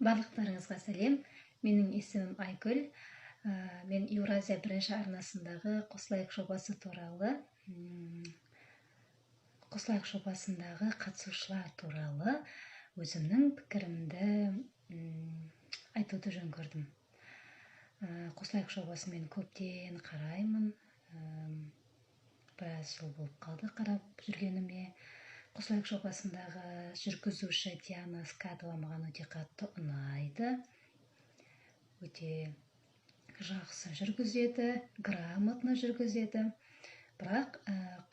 Барлықтарыңызға сәлем. Менің есімім Айгүл. Мен Еуразия бірінші арнасындағы Қосылайық жобасы туралы, Қосылайық жобасындағы қатысушылар туралы өзімнің пікірімді айтуды жөн көрдім. Қосылайық жобасын мен көптен қараймын. Біраз жыл болып қалды қарап жүргеніме. Қосылайық жобасындағы жүргізуші Диана Скадова маған өте қатты ұнайды. Өте жақсы жүргізеді, грамотно жүргізеді. Бірақ әрбір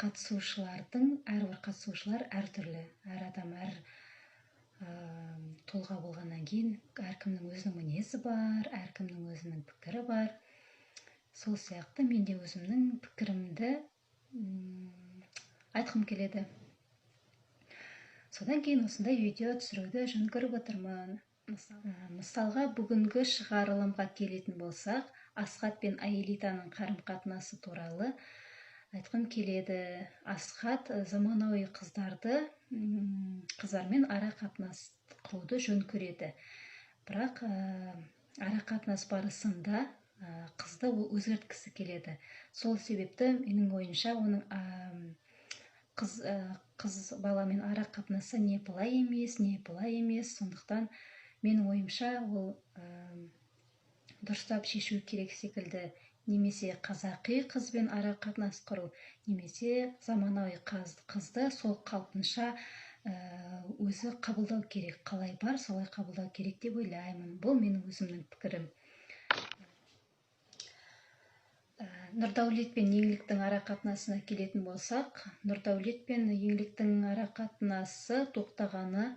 қатысушылар әртүрлі. Әр адам, әр тұлға болғаннан кейін әркімнің өзінің мінезі бар, әркімнің өзінің пікірі бар. Сол сияқты мен де өзімнің пікірімді айтқым келеді. Содан кейін осындай видео түсіруді жөн көріп отырмын. Мысалға, бүгінгі шығарылымға келетін болсақ, Асхат пен Аэлитаның қарым-қатынасы туралы айтқым келеді. Асхат заманауи қыздармен ара қатынас құруды жөн көреді. Бірақ ара қатынас барысында қызды ол өзгерткісі келеді. Сол себепті менің ойымша оның қыз баламен ара қатынасы не былай емес. Сондықтан менің ойымша ол дұрыстап шешу керек секілді. Немесе қазақи қызбен ара қатынас құру, немесе заманауи қызды сол қалпынша өзі қабылдау керек. Қалай бар, солай қабылдау керек деп ойлаймын. Бұл менің өзімнің пікірім. Нұрдәулет пен Еңліктің ара қатынасына келетін болсақ, Нұрдәулет пен Еңліктің ара қатынасы тоқтағаны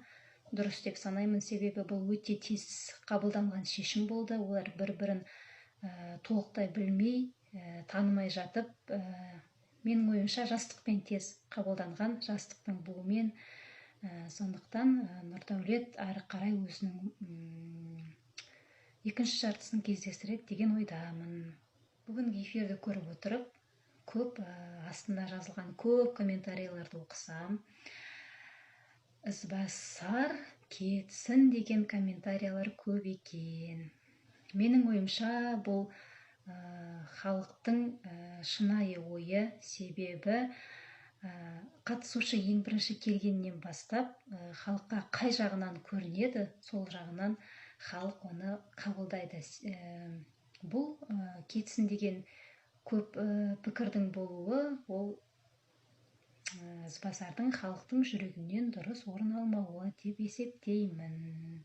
дұрыс деп санаймын. Себебі бұл өте тез қабылданған шешім болды. Олар бір-бірін толықтай білмей, танымай жатып, менің ойымша жастықпен тез қабылданған, жастықтың буымен. Сондықтан Нұрдәулет әрі қарай өзінің екінші жартысын кездестіреді деген ойдамын. Бүгінгі эфирді көріп отырып, астында жазылған көп комментарийларды оқысам, ізбасар кетсін деген комментарийлар көп екен. Менің ойымша бұл халықтың шынайы ойы. Себебі қатысушы ең бірінші келгеннен бастап халыққа қай жағынан көрінеді, сол жағынан халық оны қабылдайды. Бұл кетсін деген көп пікірдің болуы, ол ізбасардың халықтың жүрегінен дұрыс орын алмауы деп есептеймін.